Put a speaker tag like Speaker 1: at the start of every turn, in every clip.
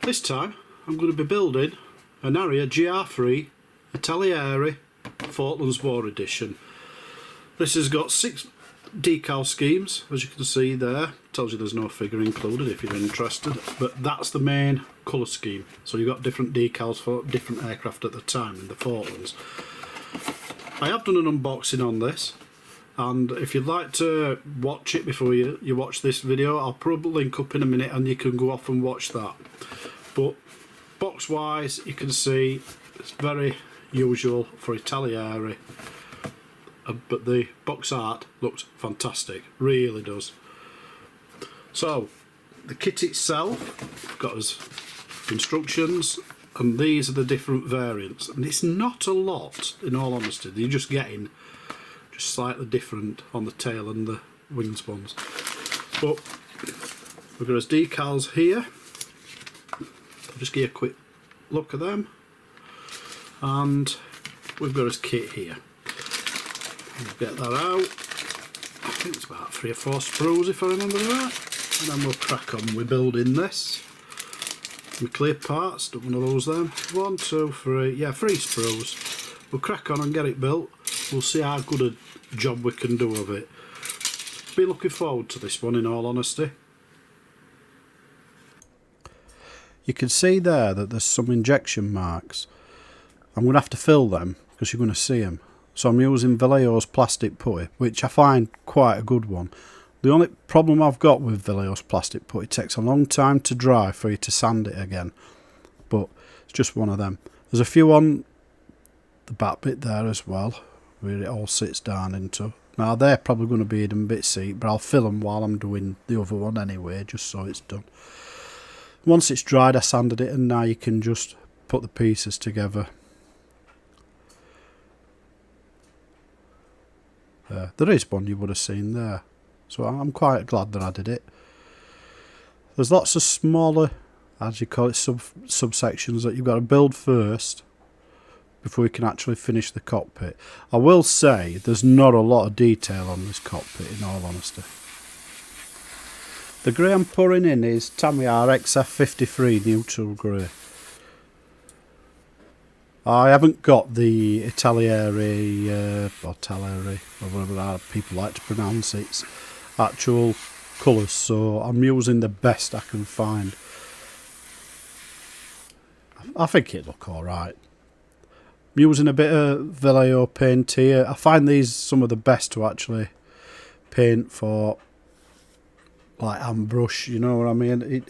Speaker 1: This time I'm going to be building an Harrier GR.3 Italeri Falklands War edition. This has got 6 decal schemes, as you can see there. Tells you there's no figure included if you're interested, but that's the main colour scheme. So you've got different decals for different aircraft at the time in the Falklands. I have done an unboxing on this, and if you'd like to watch it before you watch this video, I'll probably link up in a minute and you can go off and watch that. But box wise, you can see it's very usual for Italeri, but the box art looks fantastic, really does. So the kit itself got us instructions, and these are the different variants, and it's not a lot in all honesty. You're just getting just slightly different on the tail and the wing spans. But we've got us decals here. I'll just give you a quick look at them, and we've got us kit here. We'll get that out. I think it's about 3 or 4 sprues if I remember right, and then we'll crack on with building this. We clear parts, don't one of those then. 1, 2, 3, yeah, 3 sprues. We'll crack on and get it built. We'll see how good a job we can do of it. Be looking forward to this one in all honesty. You can see there that there's some injection marks. I'm going to have to fill them because you're going to see them. So I'm using Vallejo's plastic putty, which I find quite a good one. The only problem I've got with Vallejo's plastic putty, it takes a long time to dry for you to sand it again. But it's just one of them. There's a few on the back bit there as well, where it all sits down into. Now they're probably going to be hidden bit seat, but I'll fill them while I'm doing the other one anyway, just so it's done. Once it's dried, I sanded it, and now you can just put the pieces together. There is one you would have seen there, so I'm quite glad that I did it. There's lots of smaller, as you call it, subsections that you've got to build first before you can actually finish the cockpit. I will say there's not a lot of detail on this cockpit in all honesty. The grey I'm pouring in is Tamiya XF53 neutral grey. I haven't got the Italeri, or Italeri, or whatever people like to pronounce its actual colours, so I'm using the best I can find. I think it'll look alright. I'm using a bit of Vallejo paint here. I find these some of the best to actually paint for, like airbrush, you know what I mean?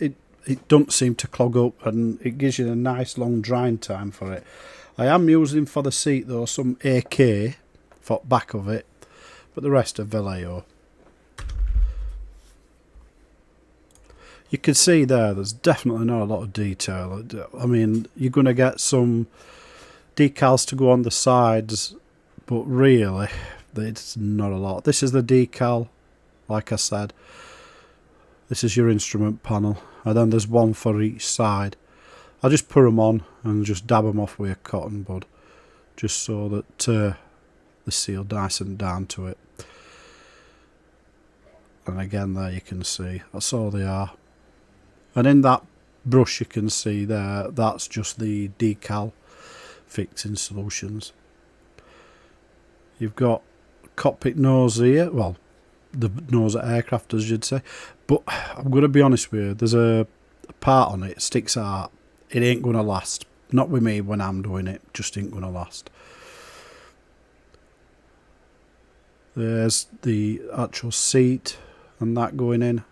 Speaker 1: It don't seem to clog up, and it gives you a nice long drying time for it. I am using for the seat though some AK for the back of it, but the rest are Vallejo. You can see there's definitely not a lot of detail. I mean, you're going to get some decals to go on the sides, but really it's not a lot. This is the decal, like I said. This is your instrument panel, and then there's one for each side. I just put them on and just dab them off with a cotton bud, just so that the seal nice and down to it. And again there you can see, that's all they are. And in that brush you can see there, that's just the decal fixing solutions. You've got cockpit nose here, well, the nose of aircraft as you'd say, but I'm going to be honest with you, there's a part on it sticks out. It ain't going to last. Not with me when I'm doing it, just ain't going to last. There's the actual seat and that going in,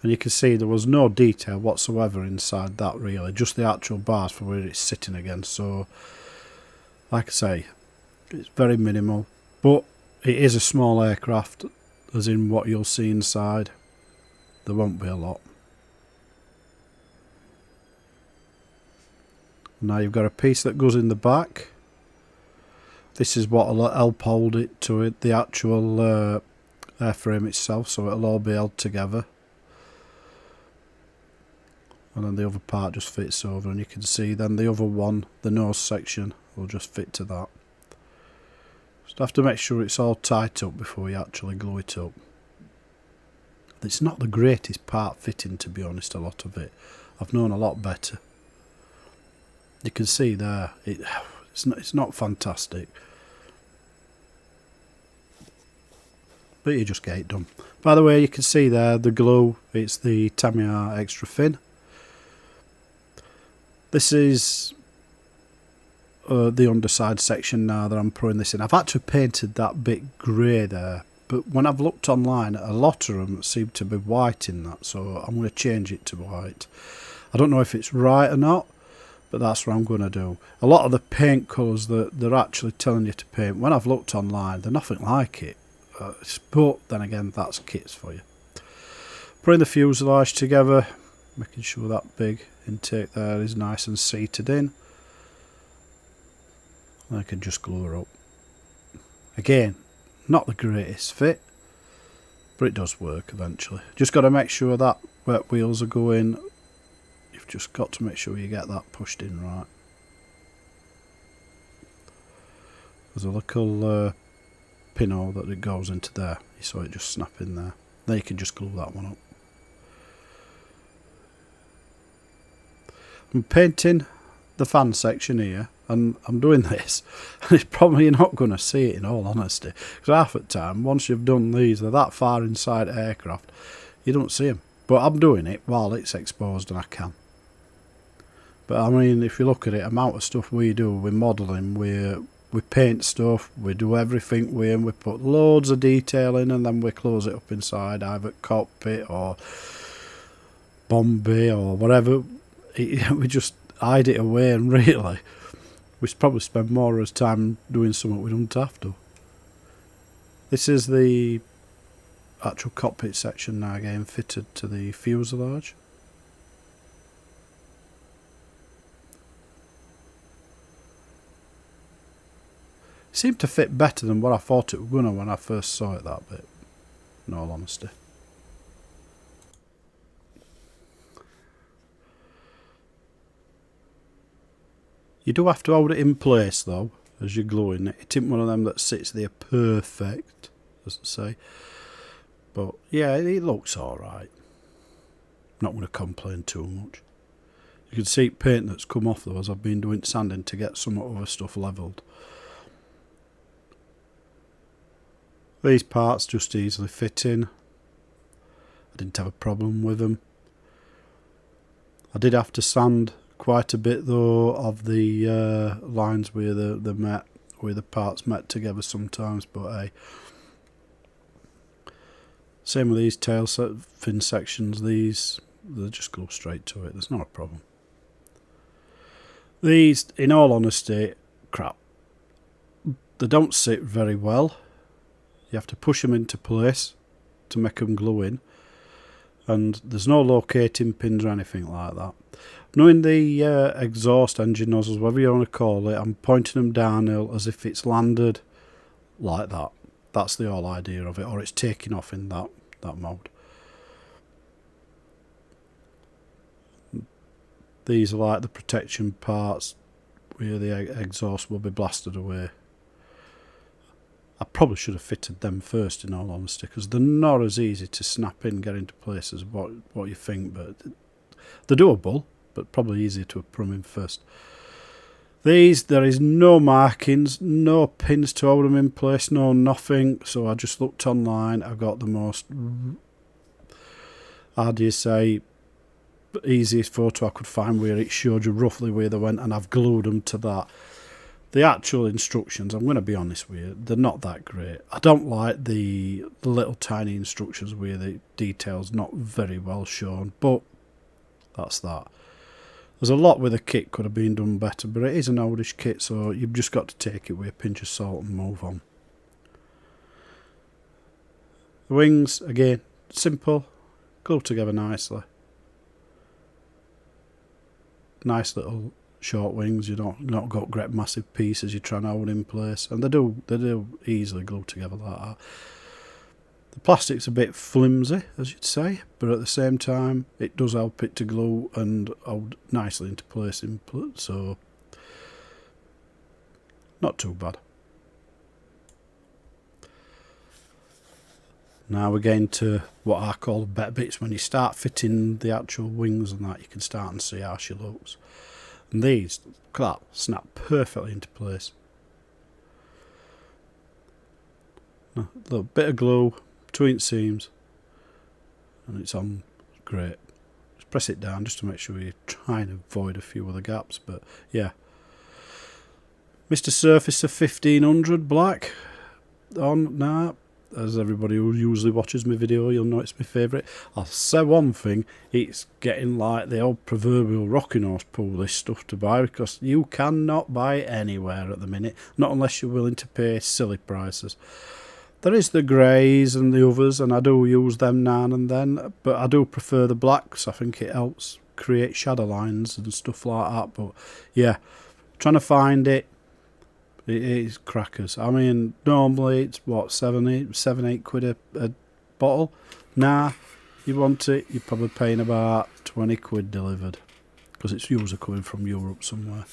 Speaker 1: and you can see there was no detail whatsoever inside that really, just the actual bars for where it's sitting against. So like I say, it's very minimal, but it is a small aircraft, as in what you'll see inside. There won't be a lot. Now you've got a piece that goes in the back. This is what will help hold it to it, the actual airframe itself, so it'll all be held together. And then the other part just fits over, and you can see then the other one, the nose section, will just fit to that. Just have to make sure it's all tight up before you actually glue it up. It's not the greatest part fitting, to be honest, a lot of it. I've known a lot better. You can see there, it's not fantastic, but you just get it done. By the way, you can see there the glue, it's the Tamiya extra thin. This is the underside section now that I'm putting this in. I've actually painted that bit grey there, but when I've looked online, a lot of them seem to be white in that, so I'm going to change it to white. I don't know if it's right or not, but that's what I'm going to do. A lot of the paint colours that they're actually telling you to paint, when I've looked online, they're nothing like it. But then again, that's kits for you. Putting the fuselage together, making sure that big intake there is nice and seated in. I can just glue her up. Again, not the greatest fit, but it does work eventually. Just got to make sure that wet wheels are going. You've just got to make sure you get that pushed in right. There's a little pinhole that it goes into there. You saw it just snap in there. Then you can just glue that one up. I'm painting the fan section here, and I'm doing this, and it's probably not going to see it in all honesty, because half the time, once you've done these, they're that far inside aircraft, you don't see them. But I'm doing it while it's exposed and I can. But I mean, if you look at it, amount of stuff we do with modelling, we paint stuff, we do everything with them, we put loads of detail in, and then we close it up inside, either Cockpit or Bombay or whatever. We just hide it away, and really we probably spend more of our time doing something we don't have to. This is the actual cockpit section now getting fitted to the fuselage. It seemed to fit better than what I thought it was going to when I first saw it that bit, in all honesty. You do have to hold it in place though, as you're gluing it. It isn't one of them that sits there perfect, as I say. But yeah, it looks alright. Not going to complain too much. You can see paint that's come off though, as I've been doing sanding to get some other stuff levelled. These parts just easily fit in. I didn't have a problem with them. I did have to sand quite a bit though of the lines where the parts met together sometimes, but hey. Same with these tail fin sections, they just go straight to it, there's not a problem. These, in all honesty, crap. They don't sit very well. You have to push them into place to make them glue in, and there's no locating pins or anything like that. Knowing the exhaust engine nozzles, whatever you want to call it, I'm pointing them downhill as if it's landed like that. That's the whole idea of it, or it's taking off in that mode. These are like the protection parts where the exhaust will be blasted away. I probably should have fitted them first, in all honesty, because they're not as easy to snap in, get into place as what you think, but they're doable, but probably easier to put them in first. These, there is no markings, no pins to hold them in place, no nothing, so I just looked online. I got the most, how do you say, easiest photo I could find where it showed you roughly where they went, and I've glued them to that. The actual instructions, I'm going to be honest with you, they're not that great. I don't like the little tiny instructions where the detail's not very well shown, but that's that. There's a lot with the kit could have been done better, but it is an oldish kit, so you've just got to take it with a pinch of salt and move on. The wings, again, simple, glue together nicely. Nice little short wings, you don't not got great massive pieces you're trying to hold in place, and they do easily glue together like that. The plastic's a bit flimsy, as you'd say, but at the same time it does help it to glue and hold nicely into place, so not too bad. Now we're getting to what I call the better bits. When you start fitting the actual wings and that, you can start and see how she looks. And these, look at that, snap perfectly into place. A little bit of glue, 2-inch seams, and it's on great. Just press it down just to make sure you try and avoid a few of the gaps, but yeah. Mr. Surface of 1500 black on now. As everybody who usually watches my video, you'll know it's my favourite. I'll say one thing, it's getting like the old proverbial rocking horse pull, this stuff to buy, because you cannot buy it anywhere at the minute, not unless you're willing to pay silly prices. There is the greys and the others, and I do use them now and then, but I do prefer the blacks. I think it helps create shadow lines and stuff like that. But yeah, trying to find it, it is crackers. I mean, normally it's what, 7-8 quid a bottle. Nah, you want it, you're probably paying about 20 quid delivered, because it's usually coming from Europe somewhere.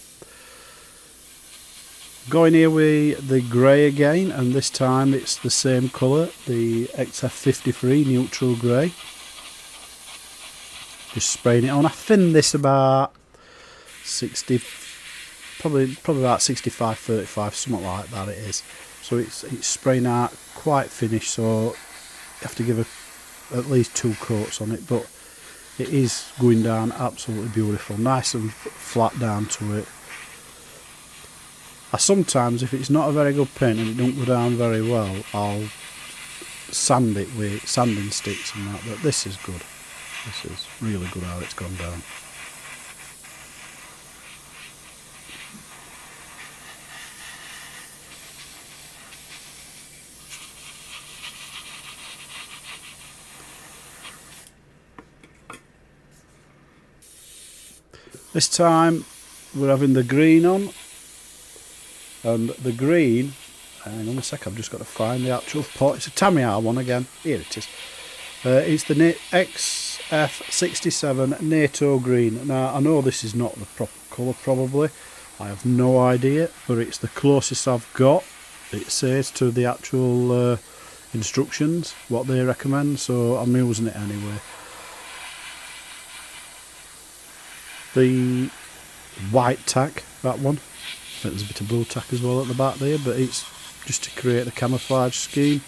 Speaker 1: Going here with the grey again, and this time it's the same colour, the XF53 neutral grey. Just spraying it on. I thinned this about 60, probably about 65-35, something like that it is. So it's spraying out quite finished, so you have to give at least 2 coats on it, but it is going down absolutely beautiful, nice and flat down to it. I sometimes, if it's not a very good paint and it don't go down very well, I'll sand it with sanding sticks and that, but this is good. This is really good how it's gone down. This time we're having the green on. And the green, hang on a sec, I've just got to find the actual pot. It's a Tamiya one again. Here it is. It's the XF67 NATO green. Now, I know this is not the proper colour probably. I have no idea, but it's the closest I've got. It says to the actual instructions, what they recommend, so I'm using it anyway. The white tack, that one. There's a bit of blue tack as well at the back there, but it's just to create the camouflage scheme.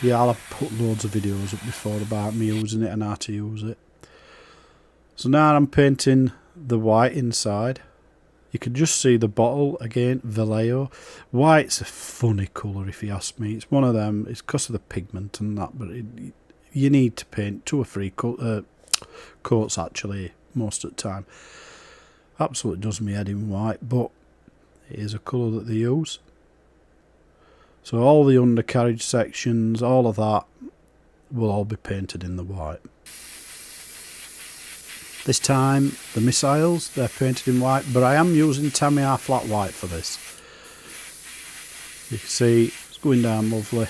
Speaker 1: Yeah, I'll have put loads of videos up before about me using it and how to use it. So now I'm painting the white inside. You can just see the bottle again, Vallejo. White's a funny colour if you ask me. It's one of them, it's because of the pigment and that, but you need to paint 2 or 3 coats actually most of the time. Absolutely does me head in white, but it is a colour that they use. So all the undercarriage sections, all of that will all be painted in the white. This time the missiles, they're painted in white, but I am using Tamiya flat white for this. You can see it's going down lovely.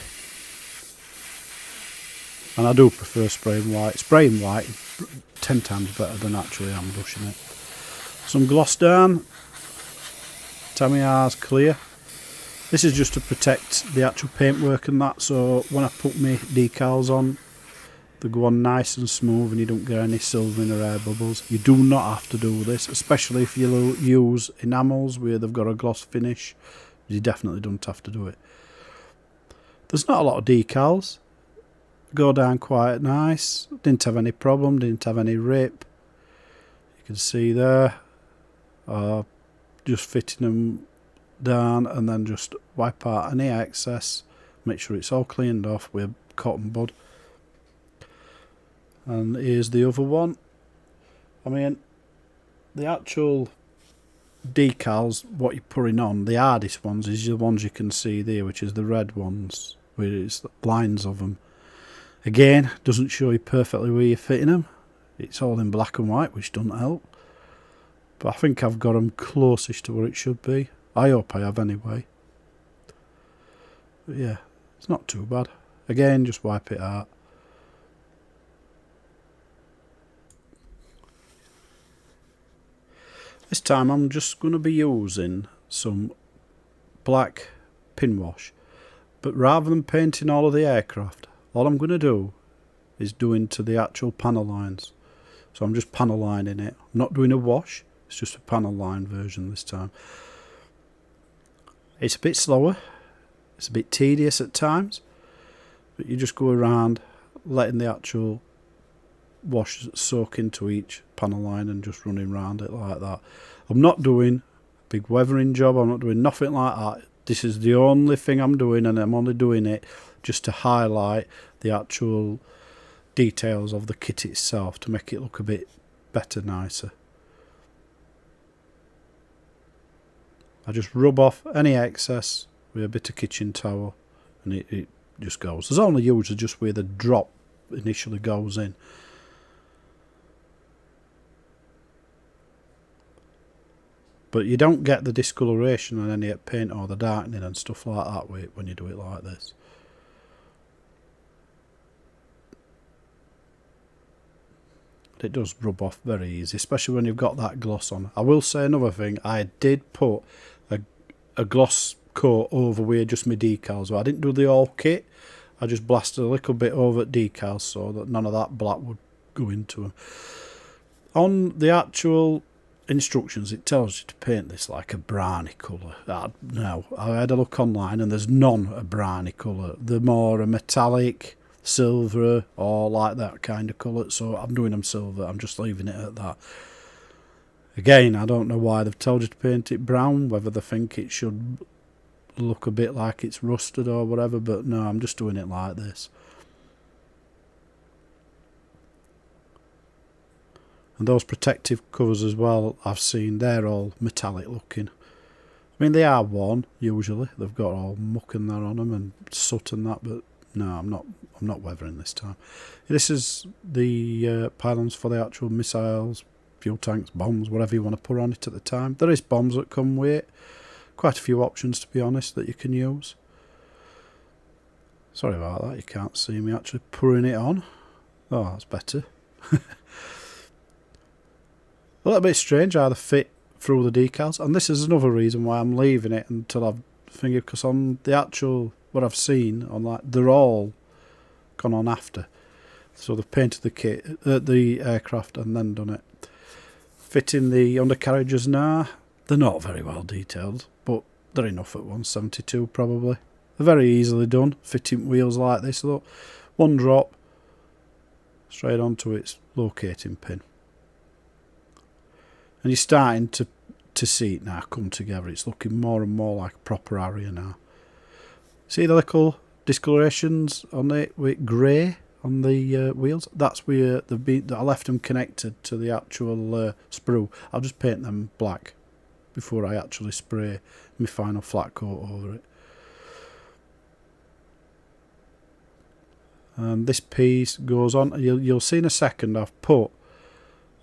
Speaker 1: And I do prefer spraying white. Spraying white is 10 times better than actually airbrushing it. Some gloss down. Tamiya's clear. This is just to protect the actual paintwork and that, so when I put my decals on, they go on nice and smooth and you don't get any silvering or air bubbles. You do not have to do this, especially if you use enamels where they've got a gloss finish. You definitely don't have to do it. There's not a lot of decals. Go down quite nice. Didn't have any problem, didn't have any rip. You can see there. Just fitting them down and then just wipe out any excess, make sure it's all cleaned off with cotton bud. And here's the other one. I mean, the actual decals, what you're putting on, the hardest ones is the ones you can see there, which is the red ones, where it's lines of them. Again, doesn't show you perfectly where you're fitting them. It's all in black and white, which doesn't help. But I think I've got them closest to where it should be. I hope I have anyway. But yeah, it's not too bad. Again, just wipe it out. This time I'm just going to be using some black pin wash. But rather than painting all of the aircraft, all I'm going to do is do into the actual panel lines. So I'm just panel lining it. I'm not doing a wash, it's just a panel line version this time. It's a bit slower, it's a bit tedious at times, but you just go around letting the actual wash soak into each panel line and just running around it like that. I'm not doing a big weathering job, I'm not doing nothing like that. This is the only thing I'm doing, and I'm only doing it just to highlight the actual details of the kit itself to make it look a bit better, nicer. I just rub off any excess with a bit of kitchen towel and it just goes. There's only usually just where the drop initially goes in. But you don't get the discoloration on any paint or the darkening and stuff like that when you do it like this. It does rub off very easy, especially when you've got that gloss on. I will say another thing, I did put a gloss coat over where just my decals were. I didn't do the all kit, I just blasted a little bit over decals so that none of that black would go into them. On the actual instructions it tells you to paint this like a browny colour. No, I had a look online and there's none a browny colour. They're more a metallic, silver, or like that kind of colour, so I'm doing them silver. I'm just leaving it at that. Again, I don't know why they've told you to paint it brown, whether they think it should look a bit like it's rusted or whatever, but no, I'm just doing it like this. And those protective covers as well, I've seen, they're all metallic looking. I mean, they are worn usually, they've got all muck and that on them and soot and that, but no, I'm not weathering this time. This is the pylons for the actual missiles, fuel tanks, bombs, whatever you want to put on it at the time. There is bombs that come with it. Quite a few options, to be honest, that you can use. Sorry about that, you can't see me actually pouring it on. Oh, that's better. A little bit strange how they fit through the decals, and this is another reason why I'm leaving it until I've figured, because on the actual, what I've seen, on like, they're all gone on after. So they've painted the kit, the aircraft, and then done it. Fitting the undercarriages now, they're not very well detailed, but they're enough at 172 probably. They're very easily done, fitting wheels like this. Look, one drop, straight onto its locating pin. And you're starting to see it now come together. It's looking more and more like a proper Harrier now. See the little discolorations on it with grey on the wheels? That's where I left them connected to the actual sprue. I'll just paint them black before I actually spray my final flat coat over it. And this piece goes on. You'll see in a second I've put,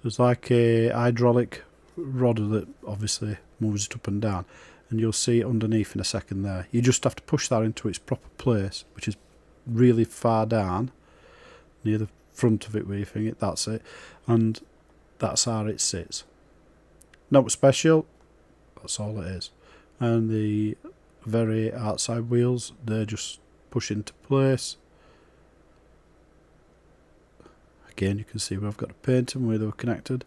Speaker 1: there's like a hydraulic rod that obviously moves it up and down, and you'll see it underneath in a second there. You just have to push that into its proper place, which is really far down near the front of it where you think it, that's it, and that's how it sits. Not special, that's all it is. And the very outside wheels, they're just push into place. Again, you can see where I've got to paint them, where they were connected.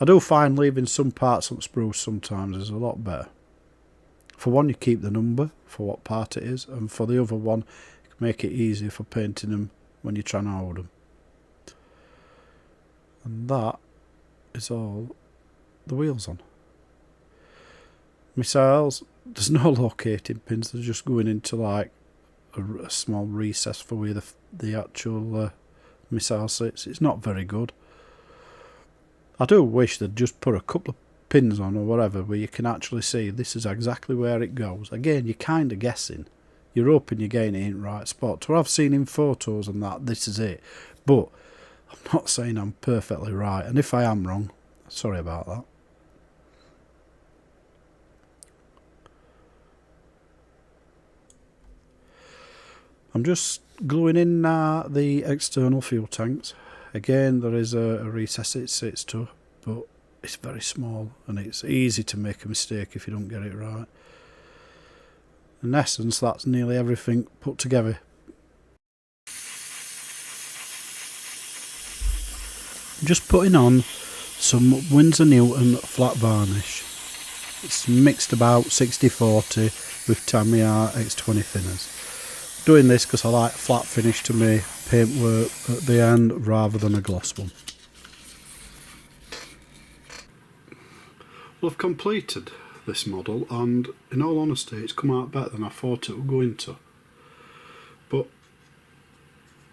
Speaker 1: I do find leaving some parts on spruce sometimes is a lot better. For one, you keep the number for what part it is, and for the other one, you can make it easier for painting them when you're trying to hold them. And that is all the wheels on. Missiles, there's no locating pins, they're just going into like a small recess for where the actual missile sits. It's not very good. I do wish they'd just put a couple of pins on or whatever where you can actually see this is exactly where it goes. Again, you're kind of guessing. You're hoping you're getting it in the right spot. To what I've seen in photos and that, this is it. But I'm not saying I'm perfectly right. And if I am wrong, sorry about that. I'm just gluing in the external fuel tanks. Again, there is a recess it sits to, but it's very small and it's easy to make a mistake if you don't get it right. In essence, that's nearly everything put together. Just putting on some Winsor Newton flat varnish. It's mixed about 60-40 with Tamiya X20 thinners. Doing this because I like flat finish to me paintwork at the end rather than a gloss one. Well, I've completed this model, and in all honesty it's come out better than I thought it would go into. But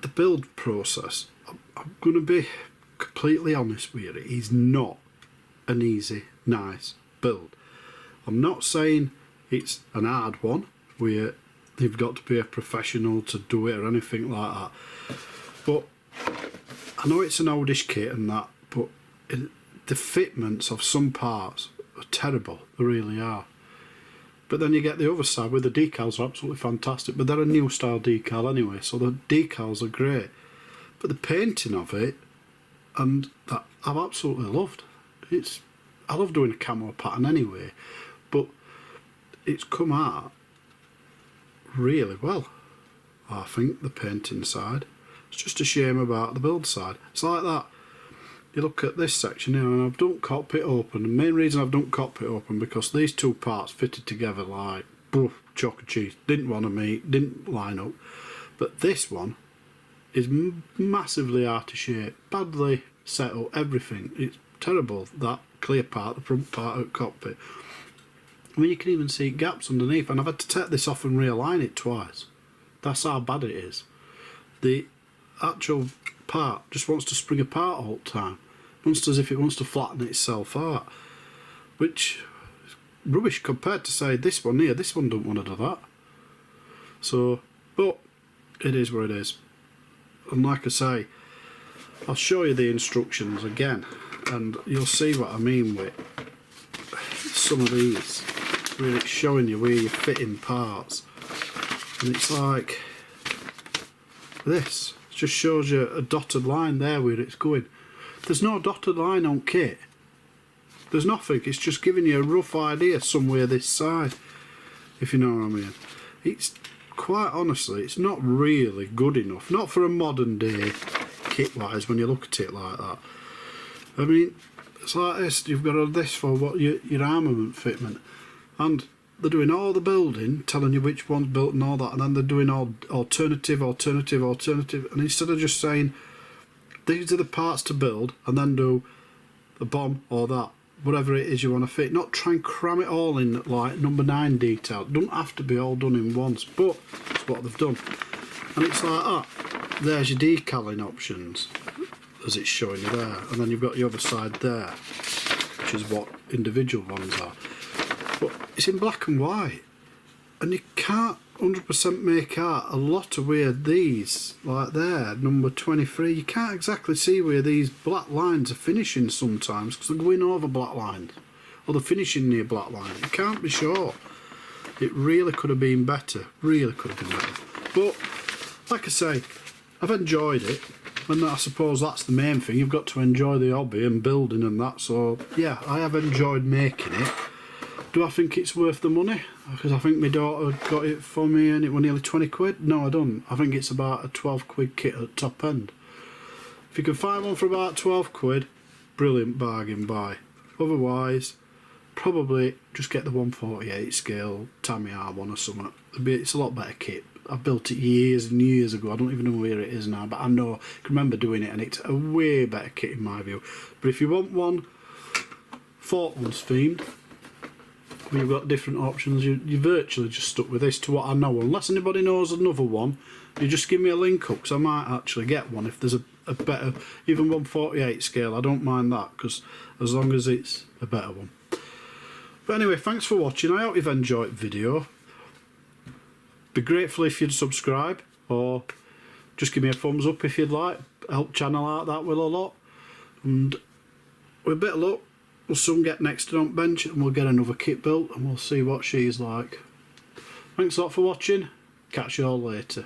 Speaker 1: the build process, I'm going to be completely honest with you, it is not an easy, nice build. I'm not saying it's an hard one where you've got to be a professional to do it or anything like that, but I know it's an oldish kit and that, but the fitments of some parts are terrible, they really are. But then you get the other side where the decals are absolutely fantastic, but they're a new style decal anyway, so the decals are great. But the painting of it, and that I've absolutely loved. I love doing a camo pattern anyway, but it's come out really well. I think the painting side. It's just a shame about the build side. It's like that. You look at this section here, and I've done Cockpit open. The main reason I've done Cockpit open because these two parts fitted together like chalk and cheese. Didn't want to meet, didn't line up. But this one is massively out of shape, badly set up, everything. It's terrible, that clear part, the front part of the cockpit. I mean, you can even see gaps underneath, and I've had to take this off and realign it twice. That's how bad it is. The actual part just wants to spring apart all the time. Almost as if it wants to flatten itself out, which is rubbish compared to, say, this one here. This one don't want to do that. So, but it is what it is. And like I say, I'll show you the instructions again, and you'll see what I mean with some of these, where it's showing you where you're fitting parts. And it's like this. It just shows you a dotted line there where it's going. There's no dotted line on kit. There's nothing. It's just giving you a rough idea somewhere this side, if you know what I mean. It's quite honestly, it's not really good enough. Not for a modern day kit wise when you look at it like that. I mean, it's like this. You've got this for what your armament fitment, and they're doing all the building, telling you which one's built and all that, and then they're doing all alternative, and instead of just saying these are the parts to build and then do the bomb or that, whatever it is you want to fit, not try and cram it all in like number 9 detail. It doesn't have to be all done in once, but it's what they've done. And it's like that. There's your decaling options as it's showing you there, and then you've got the other side there, which is what individual ones are. But it's in black and white, and you can't 100% make out a lot of where these, like there, number 23, you can't exactly see where these black lines are finishing sometimes because they're going over black lines, or they're finishing near black lines. You can't be sure. It really could have been better, really could have been better. But like I say, I've enjoyed it, and I suppose that's the main thing. You've got to enjoy the hobby and building and that, so yeah, I have enjoyed making it. Do I think it's worth the money? Because I think my daughter got it for me and it was nearly 20 quid. No, I don't. I think it's about a 12 quid kit at top end. If you can find one for about 12 quid, brilliant bargain buy. Otherwise, probably just get the 148 scale Tamiya one or something. It's a lot better kit. I built it years and years ago. I don't even know where it is now, but I know, I can remember doing it, and it's a way better kit in my view. But if you want one Falklands themed, you've got different options. You're virtually just stuck with this to what I know. Unless anybody knows another one, you just give me a link up, because I might actually get one if there's a better, even 148 scale. I don't mind that, because as long as it's a better one. But anyway, thanks for watching. I hope you've enjoyed the video. Be grateful if you'd subscribe, or just give me a thumbs up if you'd like. Help channel out, that will a lot. And with a bit of luck, we'll soon get next to Dump Bench, and we'll get another kit built, and we'll see what she's like. Thanks a lot for watching. Catch you all later.